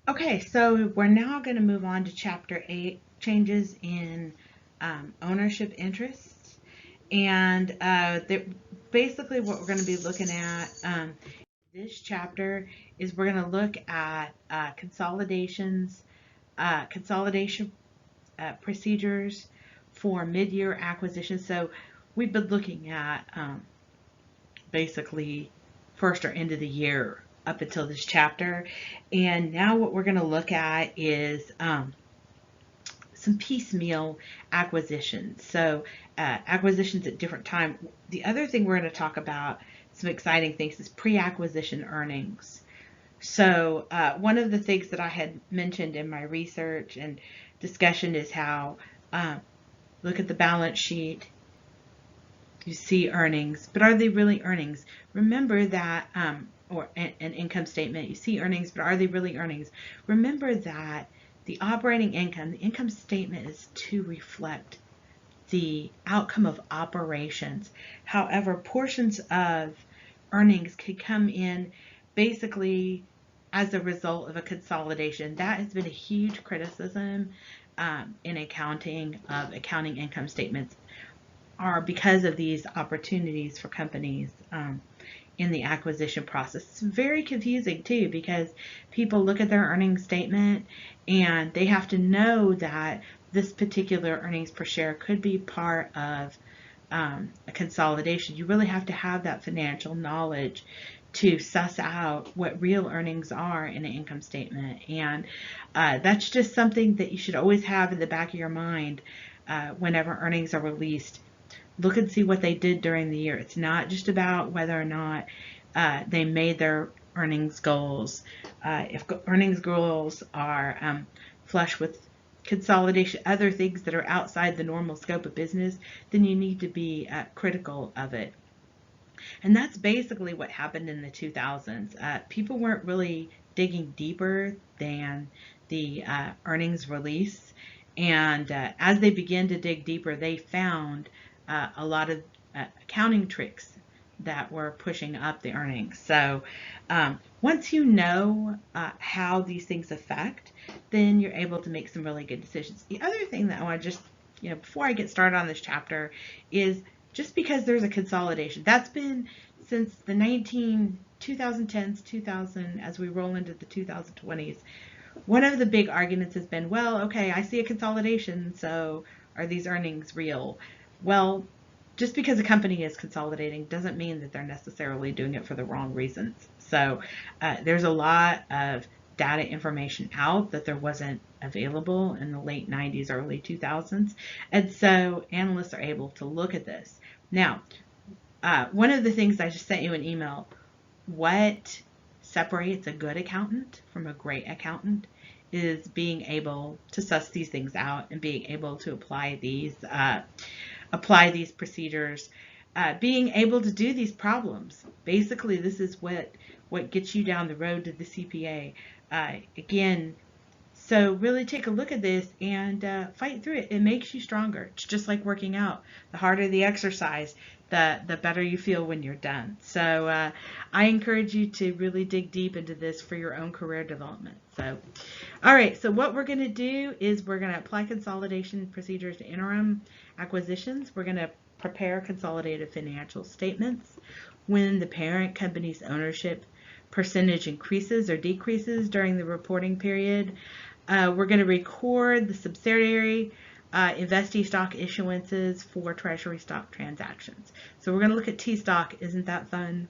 Okay, so we're now going to move on to Chapter 8, changes in ownership interests. And basically what we're going to be looking at this chapter is we're going to look at consolidation procedures for mid-year acquisitions. So we've been looking at basically first or end of the year up until this chapter. And now what we're going to look at is some piecemeal acquisitions. So acquisitions at different time. The other thing we're going to talk about, some exciting things, is pre-acquisition earnings. So one of the things that I had mentioned in my research and discussion is how look at the balance sheet, you see earnings, but are they really earnings? Remember that, or an income statement, you see earnings, but are they really earnings? Remember that the operating income, the income statement is to reflect the outcome of operations. However, portions of earnings could come in basically as a result of a consolidation. That has been a huge criticism in accounting of accounting income statements are because of these opportunities for companies in the acquisition process. It's very confusing too because people look at their earnings statement and they have to know that this particular earnings per share could be part of a consolidation. You really have to have that financial knowledge to suss out what real earnings are in an income statement. And that's just something that you should always have in the back of your mind whenever earnings are released. Look and see what they did during the year. It's not just about whether or not they made their earnings goals. If earnings goals are flush with consolidation, other things that are outside the normal scope of business, then you need to be critical of it. And that's basically what happened in the 2000s. People weren't really digging deeper than the earnings release. And as they began to dig deeper, they found a lot of accounting tricks that were pushing up the earnings. So once you know how these things affect, then you're able to make some really good decisions. The other thing that I want to just, before I get started on this chapter is just because there's a consolidation. That's been since the 2010s, 2000, as we roll into the 2020s. One of the big arguments has been, well, okay, I see a consolidation, so are these earnings real? Well, just because a company is consolidating doesn't mean that they're necessarily doing it for the wrong reasons. So there's a lot of data information out that there wasn't available in the late 90s, early 2000s. And so analysts are able to look at this. Now, one of the things I just sent you an email, what separates a good accountant from a great accountant is being able to suss these things out and being able to apply these procedures, being able to do these problems. Basically, this is what gets you down the road to the CPA. Again, so really take a look at this and fight through it. It makes you stronger. It's just like working out. The harder the exercise, the better you feel when you're done. So I encourage you to really dig deep into this for your own career development. So, all right. So what we're going to do is we're going to apply consolidation procedures to interim acquisitions. We're going to prepare consolidated financial statements when the parent company's ownership percentage increases or decreases during the reporting period. We're going to record the subsidiary investee stock issuances for treasury stock transactions. So we're going to look at T-stock. Isn't that fun?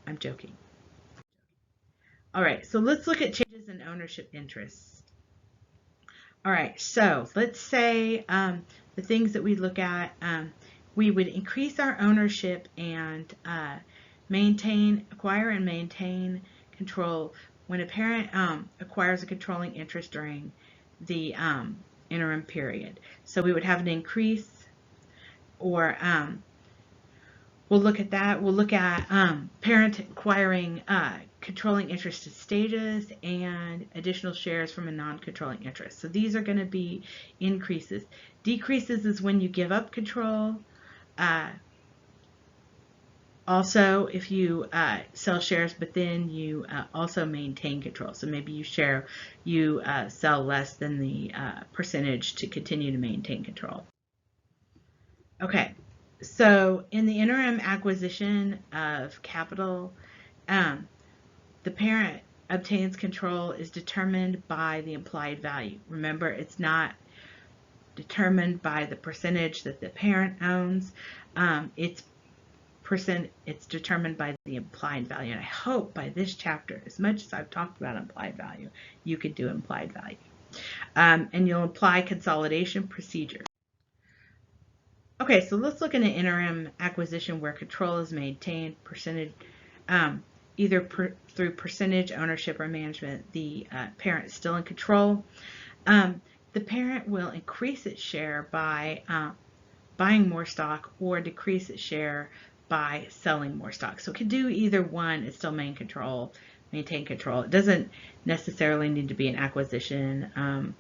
I'm joking. All right, so let's look at changes in ownership interests. All right, so let's say the things that we look at, we would increase our ownership and acquire and maintain control when a parent acquires a controlling interest during the interim period. So we would have an increase, or we'll look at that. We'll look at parent acquiring controlling interest status and additional shares from a non-controlling interest. So these are going to be increases. Decreases is when you give up control. Uh, Also, if you sell shares, but then you also maintain control. So maybe you sell less than the percentage to continue to maintain control. Okay, so in the interim acquisition of capital, the parent obtains control is determined by the implied value. Remember, it's not determined by the percentage that the parent owns. It's determined by the implied value. And I hope by this chapter, as much as I've talked about implied value, you could do implied value. And you'll apply consolidation procedures. Okay, so let's look at an interim acquisition where control is maintained, through percentage ownership or management. The parent is still in control. The parent will increase its share by buying more stock or decrease its share by selling more stock. So it can do either one. It's still maintain control. It doesn't necessarily need to be an acquisition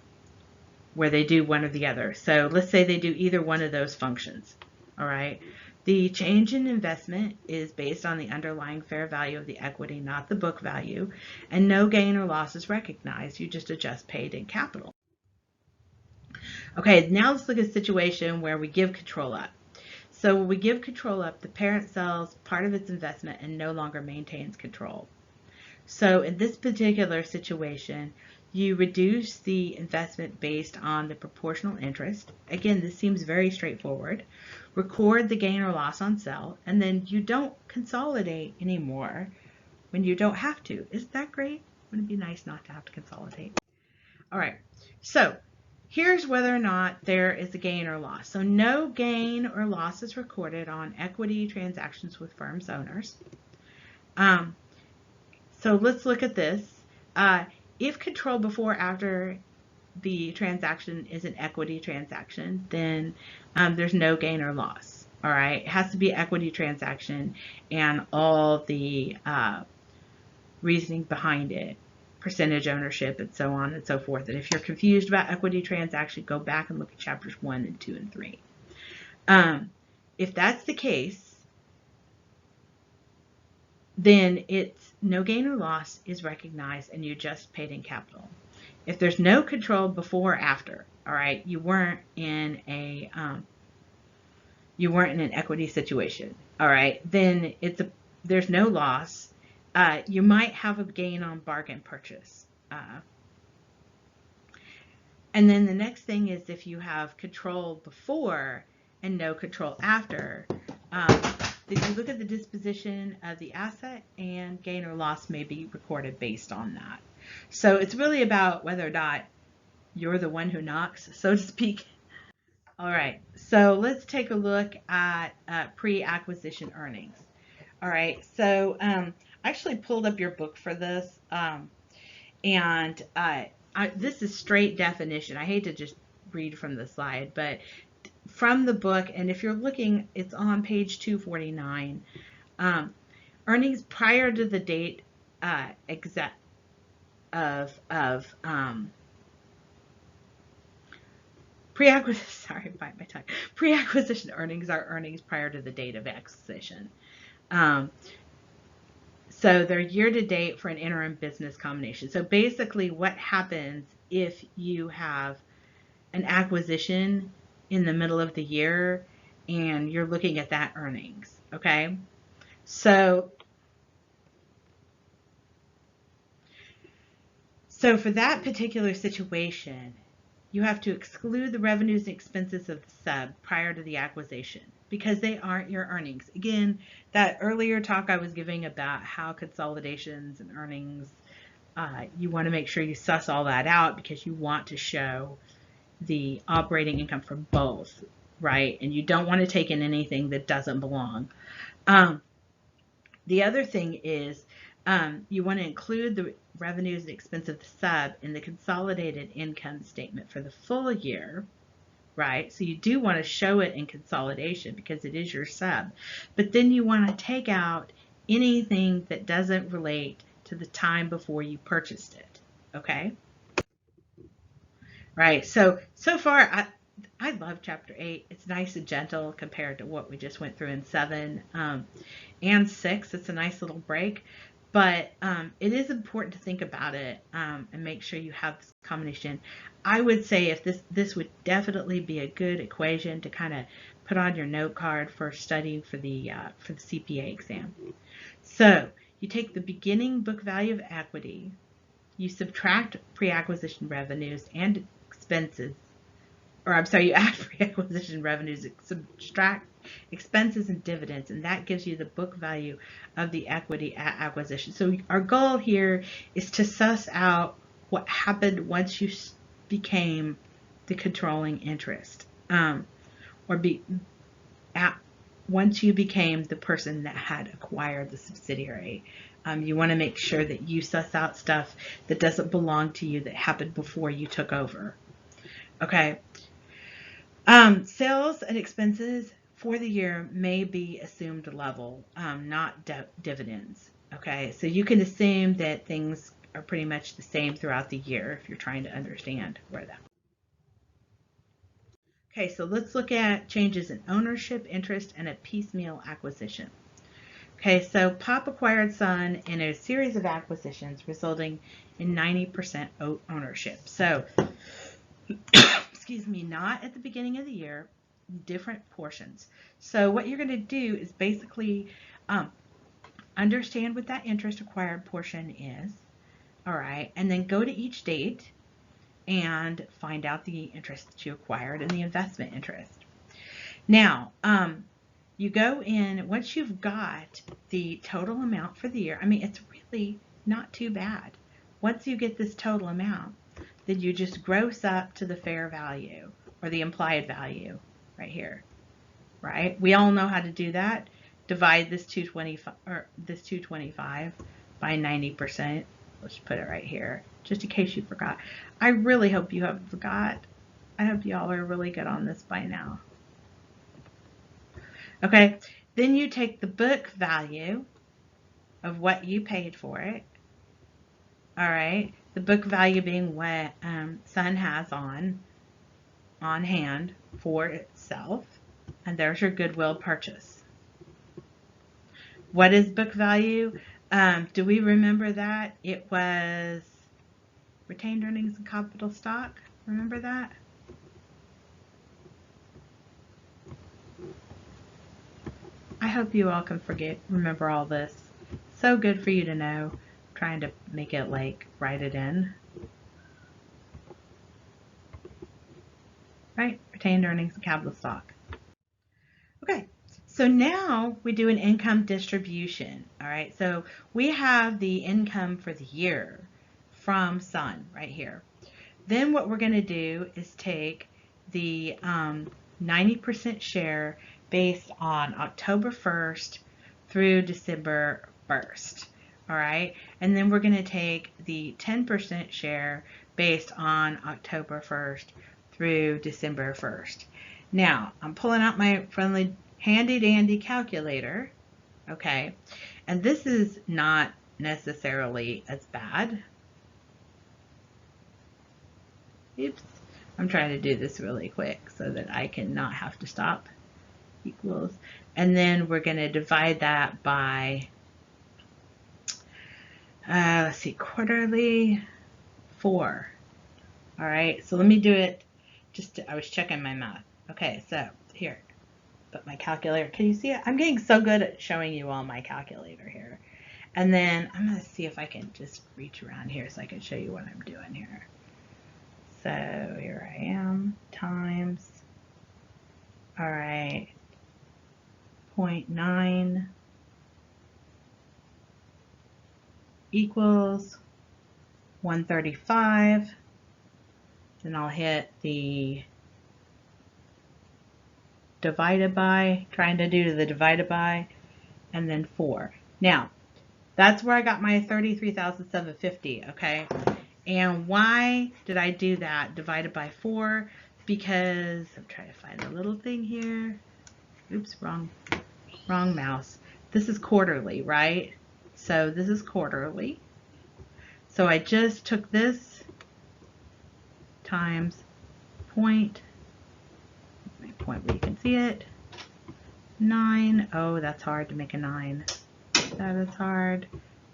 where they do one or the other. So let's say they do either one of those functions. All right. The change in investment is based on the underlying fair value of the equity, not the book value, and no gain or loss is recognized. You just adjust paid in capital. Okay, now let's look at a situation where we give control up. So when we give control up, the parent sells part of its investment and no longer maintains control. So in this particular situation, you reduce the investment based on the proportional interest. Again, this seems very straightforward. Record the gain or loss on sale, and then you don't consolidate anymore when you don't have to. Isn't that great? Wouldn't it be nice not to have to consolidate? All right, so here's whether or not there is a gain or loss. So no gain or loss is recorded on equity transactions with firm's owners. So let's look at this. If control before or after the transaction is an equity transaction, then there's no gain or loss. All right, it has to be an equity transaction and all the reasoning behind it, percentage ownership, and so on and so forth. And if you're confused about equity transaction, go back and look at chapters 1 and 2 and 3. If that's the case, then it's no gain or loss is recognized and you just paid in capital. If there's no control before or after, all right, you weren't in an equity situation, all right, then there's no loss. You might have a gain on bargain purchase. And then the next thing is if you have control before and no control after, then you look at the disposition of the asset and gain or loss may be recorded based on that. So it's really about whether or not you're the one who knocks, so to speak. All right, so let's take a look at pre-acquisition earnings. All right, so I actually pulled up your book for this, and this is straight definition. I hate to just read from the slide, but from the book, and if you're looking, it's on page 249. Earnings prior to the date pre-acquisition earnings are earnings prior to the date of acquisition. So they're year to date for an interim business combination. So basically what happens if you have an acquisition in the middle of the year and you're looking at that earnings, okay? So for that particular situation, you have to exclude the revenues and expenses of the sub prior to the acquisition because they aren't your earnings. Again, that earlier talk I was giving about how consolidations and earnings, you want to make sure you suss all that out because you want to show the operating income for both, right? And you don't want to take in anything that doesn't belong. The other thing is you want to include the revenues and expense of the sub in the consolidated income statement for the full year, right? So you do want to show it in consolidation because it is your sub. But then you want to take out anything that doesn't relate to the time before you purchased it, okay? Right, so far I love chapter 8. It's nice and gentle compared to what we just went through in 7 and 6. It's a nice little break, but it is important to think about it and make sure you have this combination. I would say if this would definitely be a good equation to kind of put on your note card for studying for the CPA exam. So you take the beginning book value of equity, you subtract pre-acquisition revenues and expenses, or I'm sorry, you add pre-acquisition revenues, subtract expenses and dividends, and that gives you the book value of the equity at acquisition. So our goal here is to suss out what happened once you became the controlling interest, once you became the person that had acquired the subsidiary. You want to make sure that you suss out stuff that doesn't belong to you that happened before you took over. Okay. Sales and expenses for the year may be assumed level, not dividends. Okay, so you can assume that things are pretty much the same throughout the year if you're trying to understand where that. Okay, so let's look at changes in ownership, interest, and a piecemeal acquisition. Okay, so Pop acquired Sun in a series of acquisitions resulting in 90% ownership. So, excuse me, not at the beginning of the year, different portions. So what you're going to do is basically understand what that interest acquired portion is, all right, and then go to each date and find out the interest that you acquired and the investment interest. Now, you go in, once you've got the total amount for the year, I mean, it's really not too bad. Once you get this total amount, then you just gross up to the fair value or the implied value right here, right? We all know how to do that. Divide this 225 by 90%. Let's put it right here, just in case you forgot. I really hope you haven't forgot. I hope y'all are really good on this by now. Okay, then you take the book value of what you paid for it. All right, the book value being what Sun has on hand for itself, and there's your goodwill purchase. What is book value? Do we remember that? It was retained earnings and capital stock. Remember that? I hope you all can remember all this. So good for you to know. I'm trying to make it like write it in. Right? Retained earnings and capital stock. Okay. So now we do an income distribution. All right. So we have the income for the year from Sun right here. Then what we're going to do is take the 90% share based on October 1st through December 1st. All right. And then we're going to take the 10% share based on October 1st through December 1st. Now, I'm pulling out my friendly handy dandy calculator. Okay. And this is not necessarily as bad. Oops. I'm trying to do this really quick so that I can not have to stop. Equals, and then we're going to divide that by let's see, quarterly 4. All right, so let me do it I was checking my math. Okay, so here, put my calculator. Can you see it? I'm getting so good at showing you all my calculator here. And then I'm going to see if I can just reach around here so I can show you what I'm doing here. So here I am, times, all right, 0.9 equals 135. Then I'll hit the divided by, trying to do the divided by, and then 4. Now, that's where I got my 33,750, okay? And why did I do that divided by 4? Because I'm trying to find a little thing here. Oops, wrong mouse. This is quarterly, right? So this is quarterly. So I just took this times 0.9 point where you can see it. 9. Oh, that's hard to make a 9. That is hard.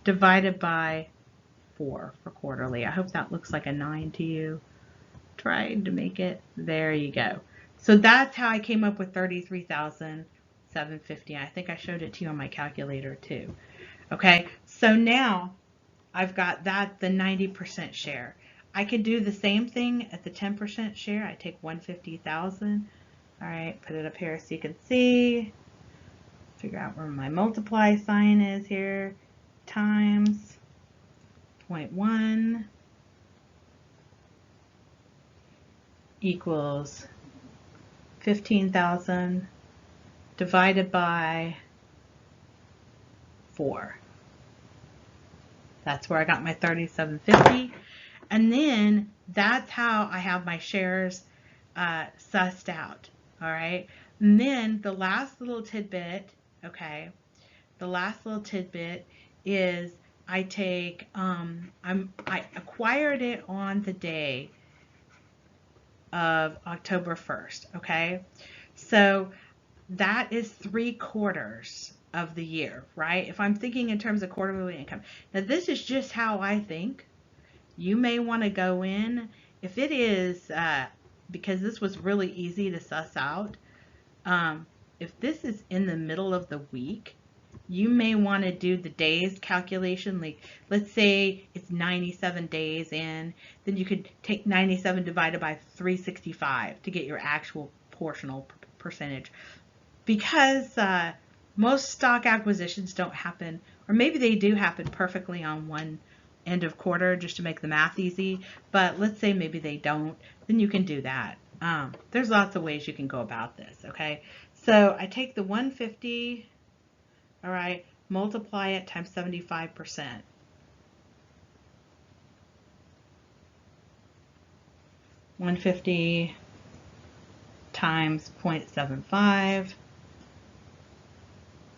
Divided by 4 for quarterly. I hope that looks like a 9 to you. Tried to make it. There you go. So that's how I came up with 33,750. I think I showed it to you on my calculator too. Okay, so now I've got that, the 90% share. I could do the same thing at the 10% share. I take 150,000. All right, put it up here so you can see. Figure out where my multiply sign is here. Times 0.1 equals 15,000 divided by 4. That's where I got my 3750. And then that's how I have my shares sussed out. All right. And then the last little tidbit, okay, the last little tidbit is I take, I acquired it on the day of October 1st, okay? So that is 3/4 of the year, right? If I'm thinking in terms of quarterly income. Now this is just how I think. You may want to go in, if it is, because this was really easy to suss out, if this is in the middle of the week, you may want to do the days calculation. Like, let's say it's 97 days in, then you could take 97 divided by 365 to get your actual portional percentage. Because most stock acquisitions don't happen, or maybe they do happen perfectly on one end of quarter just to make the math easy, but let's say maybe they don't, then you can do that. There's lots of ways you can go about this, okay? So I take the 150, all right, multiply it times 75%. $150 times 0.75.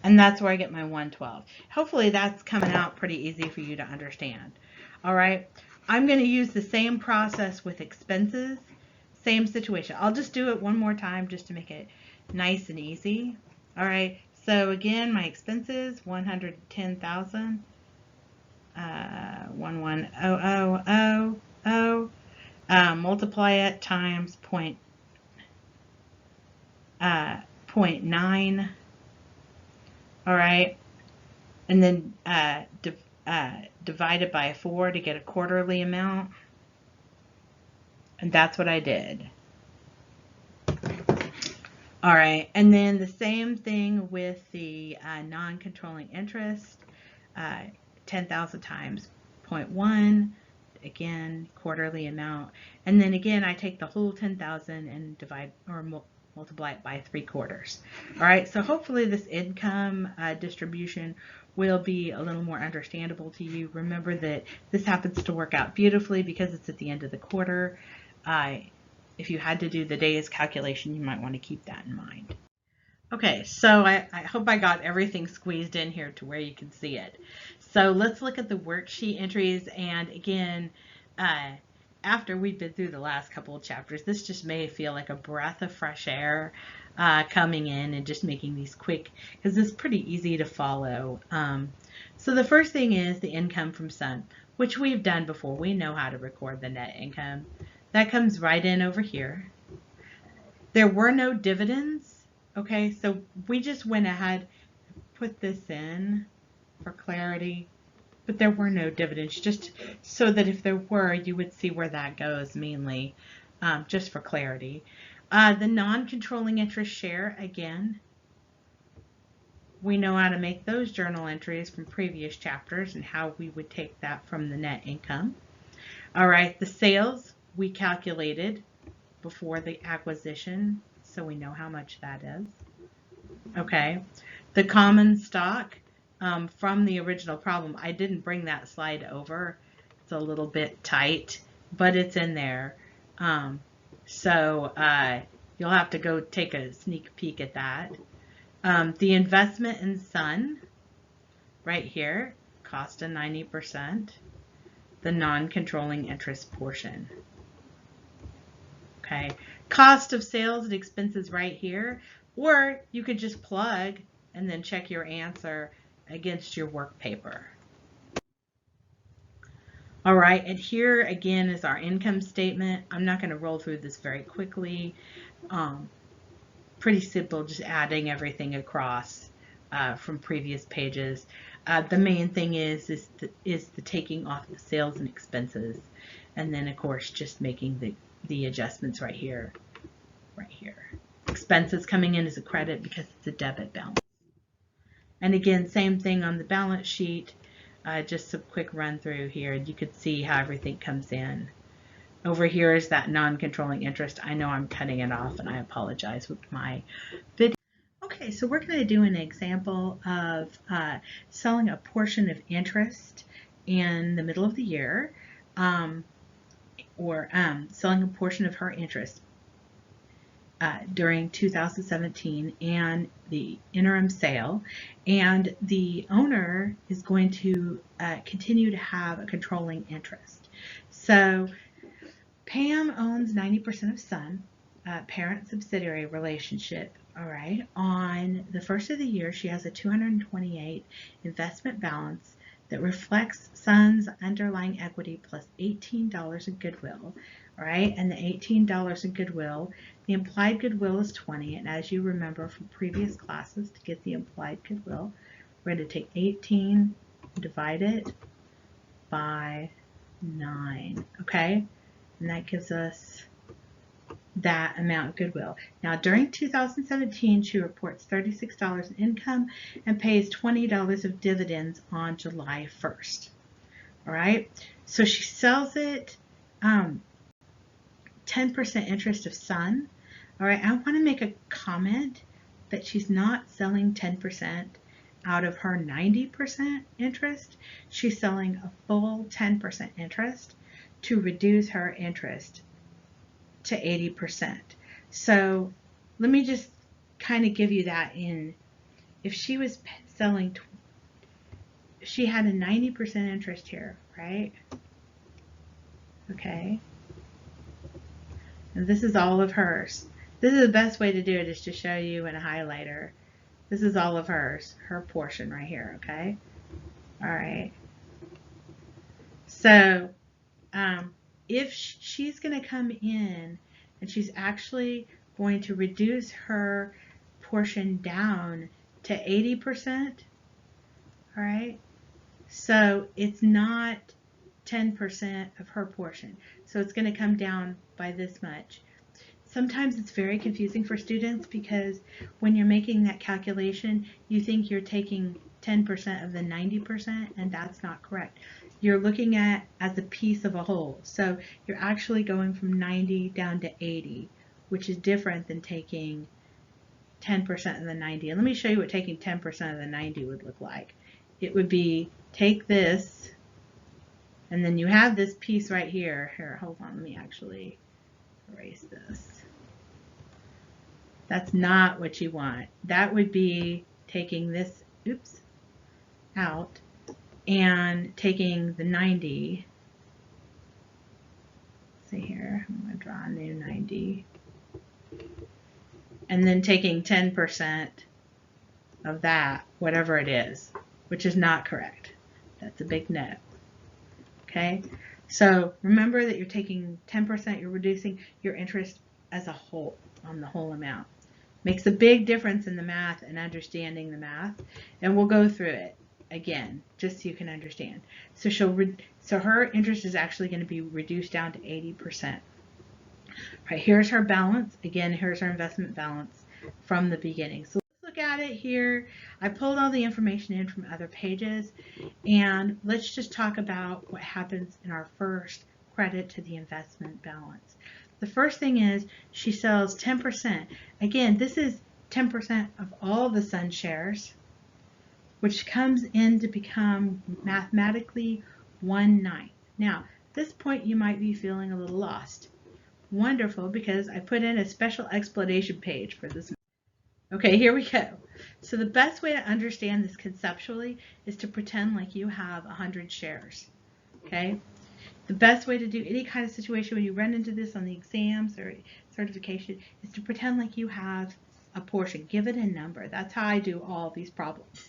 And that's where I get my 112. Hopefully that's coming out pretty easy for you to understand. All right. I'm going to use the same process with expenses. Same situation. I'll just do it one more time just to make it nice and easy. All right. So again, my expenses, 110,000. 110,000. Multiply it times 0.9. All right, and then divide it by 4 to get a quarterly amount, and that's what I did. All right, and then the same thing with the non-controlling interest, 10,000 times 0.1, again, quarterly amount, and then again, I take the whole 10,000 and divide or multiply it by 3/4. All right, so hopefully this income distribution will be a little more understandable to you. Remember that this happens to work out beautifully because it's at the end of the quarter. If you had to do the days calculation, you might want to keep that in mind. Okay, so I hope I got everything squeezed in here to where you can see it. So let's look at the worksheet entries, and again, after we've been through the last couple of chapters, this just may feel like a breath of fresh air coming in and just making these quick, because it's pretty easy to follow. So the first thing is the income from Sun, which we've done before. We know how to record the net income. That comes right in over here. There were no dividends. Okay, so we just went ahead, put this in for clarity. But there were no dividends, just so that if there were, you would see where that goes mainly, just for clarity. The non-controlling interest share, again, we know how to make those journal entries from previous chapters and how we would take that from the net income. All right, the sales we calculated before the acquisition, so we know how much that is. Okay, the common stock, from the original problem. I didn't bring that slide over. It's a little bit tight, but it's in there. So you'll have to go take a sneak peek at that. The investment in Sun, right here, cost of 90%. The non-controlling interest portion. okay? Cost of sales and expenses right here, or you could just plug and then check your answer against your work paper. All right, and here again is our income statement. I'm not going to roll through this very quickly. Pretty simple, just adding everything across from previous pages. The main thing is the taking off the sales and expenses, and then of course just making the adjustments right here. Expenses coming in as a credit because it's a debit balance. And again, same thing on the balance sheet. Just a quick run through here. You could see how everything comes in. Over here is that non-controlling interest. I know I'm cutting it off and I apologize with my video. Okay, so we're going to do an example of selling a portion of interest in the middle of the year, or selling a portion of her interest during 2017 and the interim sale, and the owner is going to continue to have a controlling interest. So Pam owns 90% of Sun, parent-subsidiary relationship. All right. On the first of the year, she has a $228 investment balance that reflects Sun's underlying equity plus $18 in goodwill. All right. And the $18 in goodwill, the implied goodwill is 20. And as you remember from previous classes, to get the implied goodwill, we're going to take 18 and divide it by 9. Okay. And that gives us that amount of goodwill. Now, during 2017, she reports $36 in income and pays $20 of dividends on July 1st. All right, so she sells it 10% interest of Sun. All right, I want to make a comment that she's not selling 10% out of her 90% interest. She's selling a full 10% interest to reduce her interest to 80%. So let me just kind of give you that in, if she was selling, she had a 90% interest here, right? Okay. And this is all of hers. This is the best way to do it, is to show you in a highlighter. This is all of hers, her portion right here, okay? All right. So if she's going to come in and she's actually going to reduce her portion down to 80%, all right? So it's not 10% of her portion. So it's going to come down by this much. Sometimes it's very confusing for students because when you're making that calculation, you think you're taking 10% of the 90%, and that's not correct. You're looking at as a piece of a whole. So you're actually going from 90 down to 80, which is different than taking 10% of the 90. And let me show you what taking 10% of the 90 would look like. It would be, take this, and then you have this piece right here. Here, hold on, let me actually erase this. That's not what you want. That would be taking this, oops, out, and taking the 90, see here, I'm going to draw a new 90, and then taking 10% of that, whatever it is, which is not correct. That's a big no. Okay, so remember that you're taking 10%, you're reducing your interest as a whole, on the whole amount. Makes a big difference in the math and understanding the math, and we'll go through it again just so you can understand. So so her interest is actually going to be reduced down to 80%. Right, here's her balance. Again, here's her investment balance from the beginning. So let's look at it here. I pulled all the information in from other pages, and let's just talk about what happens in our first credit to the investment balance. The first thing is she sells 10%. Again, this is 10% of all the Sun shares, which comes in to become mathematically 1/9. Now, at this point you might be feeling a little lost. Wonderful, because I put in a special explanation page for this. Okay, here we go. So the best way to understand this conceptually is to pretend like you have 100 shares. Okay? the best way to do any kind of situation when you run into this on the exams or certification is to pretend like you have a portion. Give it a number. That's how I do all these problems.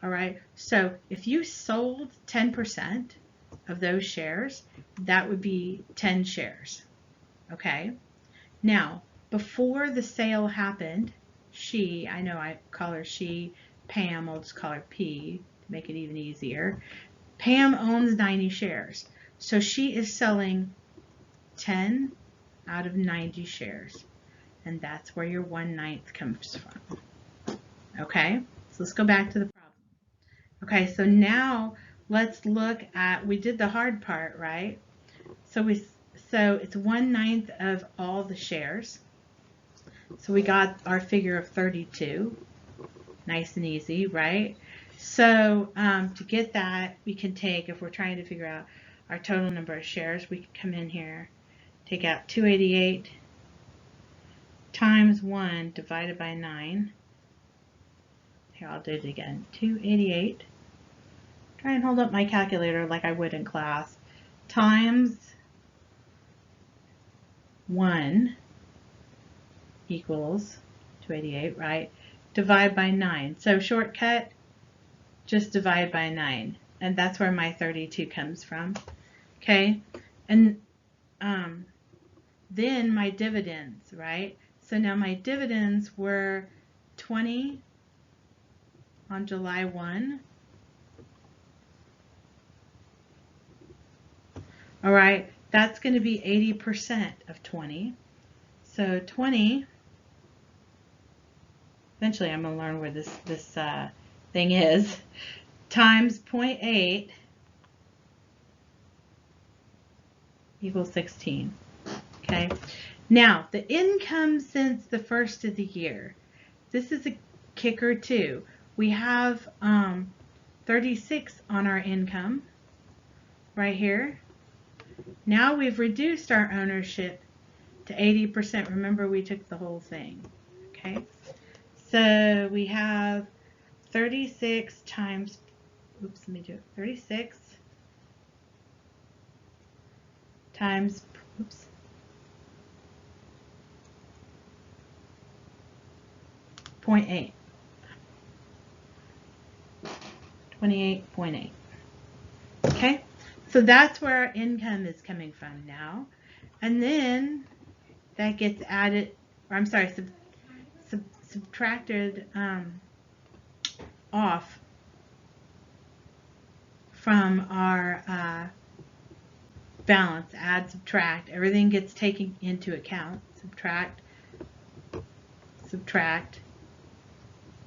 All right. So if you sold 10% of those shares, that would be 10 shares. Okay. Now, before the sale happened, she, I know I call her she, Pam, I'll just call her P to make it even easier. Pam owns 90 shares. So she is selling 10 out of 90 shares. And that's where your 1/9 comes from. Okay, so let's go back to the problem. Okay, so now let's look at, we did the hard part, right? So it's 1/9 of all the shares. So we got our figure of 32. Nice and easy, right? So to get that, we can take, if we're trying to figure out our total number of shares, we can come in here, take out 288 times 1 divided by 9. Here, I'll do it again. 288. Try and hold up my calculator like I would in class. Times 1 equals 288, right? Divide by 9. So shortcut, just divide by 9. And that's where my 32 comes from. Okay? And then my dividends, right? So now my dividends were 20 on July 1. All right, that's going to be 80% of 20. So 20, eventually I'm going to learn where this thing is, times 0.8 equals 16. Okay, now the income since the first of the year. This is a kicker too. We have 36 on our income right here. Now we've reduced our ownership to 80%. Remember, we took the whole thing. Okay, so we have 36 times, oops, let me do it, 36 times, oops, 0.8, 28.8. Okay, so that's where our income is coming from now. And then that gets added, or I'm sorry, subtracted off from our balance. Add, subtract, everything gets taken into account. Subtract, subtract,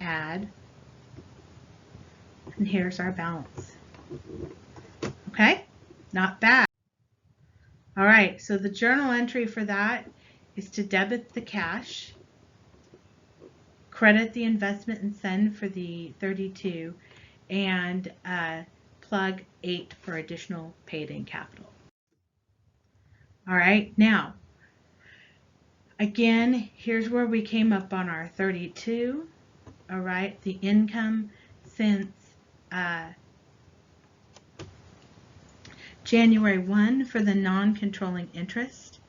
add, and here's our balance. Okay, not bad. All right, so the journal entry for that is to debit the cash, credit the investment and send for the 32, and plug 8 for additional paid-in capital. All right, now, again, here's where we came up on our 32. All right, the income since January 1 for the non-controlling interest.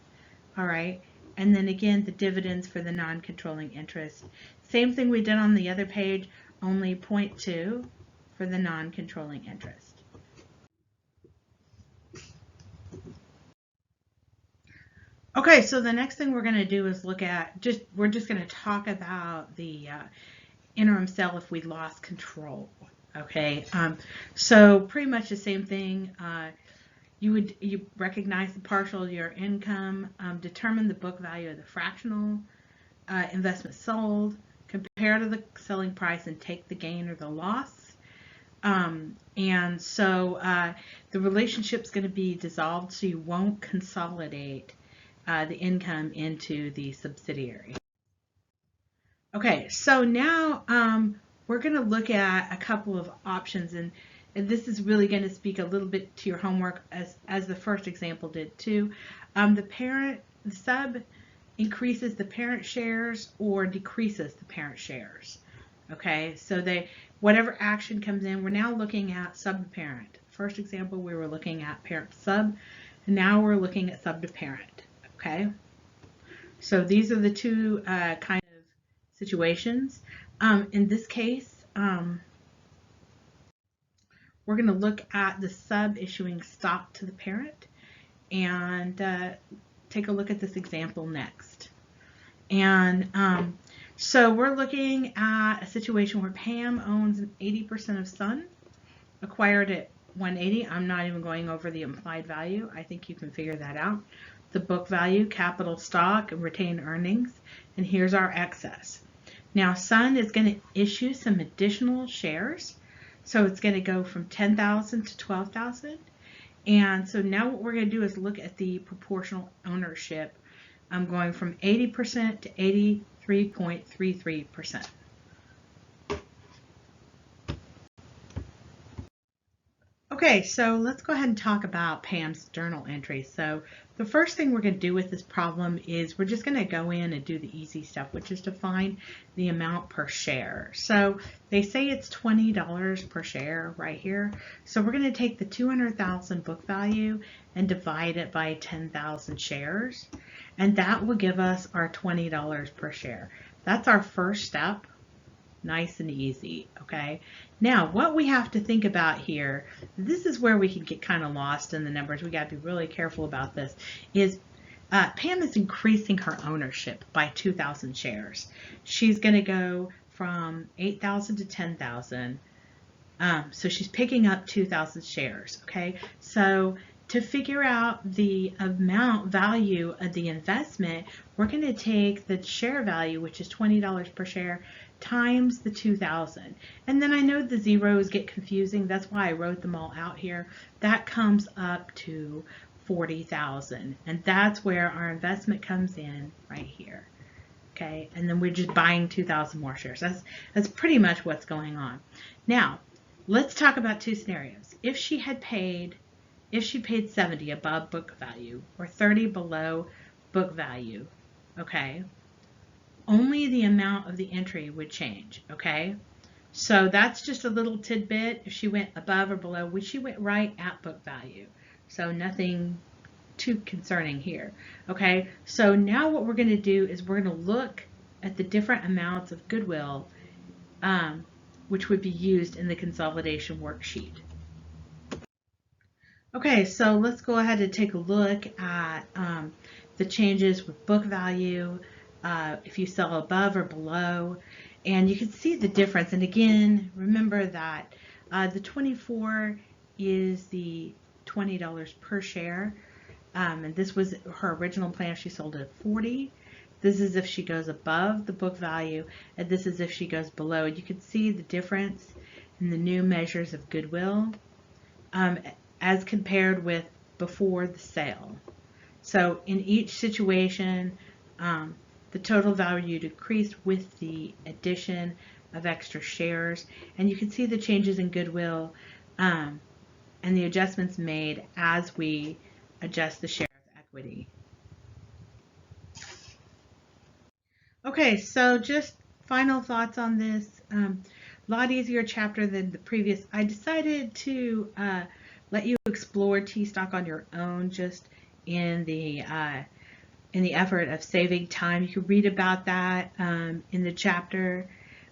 All right, and then again, the dividends for the non-controlling interest. Same thing we did on the other page, only 0.2 for the non-controlling interest. Okay, so the next thing we're going to do is look at, we're just going to talk about the interim sale if we lost control. Okay, so pretty much the same thing. You recognize the partial of your income, determine the book value of the fractional investment sold, compare to the selling price, and take the gain or the loss. And so the relationship is going to be dissolved, so you won't consolidate the income into the subsidiary. Okay, so now we're going to look at a couple of options, and this is really going to speak a little bit to your homework as the first example did too. The sub increases the parent shares or decreases the parent shares. Okay, so whatever action comes in, we're now looking at sub parent. First example, we were looking at parent sub. And now we're looking at sub to parent. Okay. So these are the two kind of situations. In this case, we're going to look at the sub issuing stock to the parent and take a look at this example next. And so we're looking at a situation where Pam owns 80% of Sun, acquired at 180. I'm not even going over the implied value. I think you can figure that out. The book value, capital stock, and retained earnings. And here's our excess. Now Sun is going to issue some additional shares. So it's going to go from 10,000 to 12,000. And so now what we're going to do is look at the proportional ownership. I'm going from 80% to 83.33%. Okay, so let's go ahead and talk about Pam's journal entries. So the first thing we're going to do with this problem is we're just going to go in and do the easy stuff, which is to find the amount per share. So they say it's $20 per share right here. So we're going to take the 200,000 book value and divide it by 10,000 shares. And that will give us our $20 per share. That's our first step. Nice and easy, okay? Now, what we have to think about here, this is where we can get kind of lost in the numbers. We got to be really careful about this, is Pam is increasing her ownership by 2,000 shares. She's going to go from 8,000 to 10,000. So she's picking up 2,000 shares, okay? So to figure out the amount value of the investment, we're going to take the share value, which is $20 per share, times the 2,000. And then I know the zeros get confusing. That's why I wrote them all out here. That comes up to 40,000. And that's where our investment comes in right here. Okay, and then we're just buying 2,000 more shares. That's pretty much what's going on. Now, let's talk about two scenarios. If she paid 70 above book value or 30 below book value, okay, only the amount of the entry would change, okay? So that's just a little tidbit. If she went above or below, she went right at book value. So nothing too concerning here, okay? So now what we're going to do is we're going to look at the different amounts of goodwill which would be used in the consolidation worksheet. Okay, so let's go ahead and take a look at the changes with book value, if you sell above or below, and you can see the difference. And again, remember that the 24 is the $20 per share, and this was her original plan. She sold at 40. This is if she goes above the book value, and this is if she goes below. And you can see the difference in the new measures of goodwill as compared with before the sale. So in each situation, the total value decreased with the addition of extra shares, and you can see the changes in goodwill and the adjustments made as we adjust the share of equity. Okay, so just final thoughts on this. A lot easier chapter than the previous. I decided to let you explore T-stock on your own, just in the effort of saving time. You can read about that in the chapter.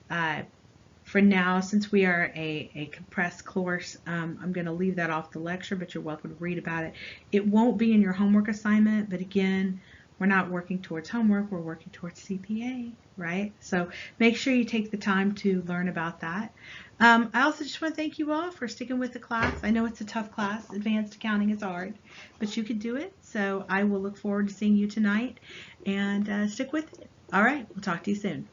For now, since we are a compressed course, I'm going to leave that off the lecture, but you're welcome to read about it. It won't be in your homework assignment, but again, we're not working towards homework, we're working towards CPA, right? So make sure you take the time to learn about that. I also just want to thank you all for sticking with the class. I know it's a tough class. Advanced accounting is hard, but you can do it. So I will look forward to seeing you tonight, and stick with it. All right, we'll talk to you soon.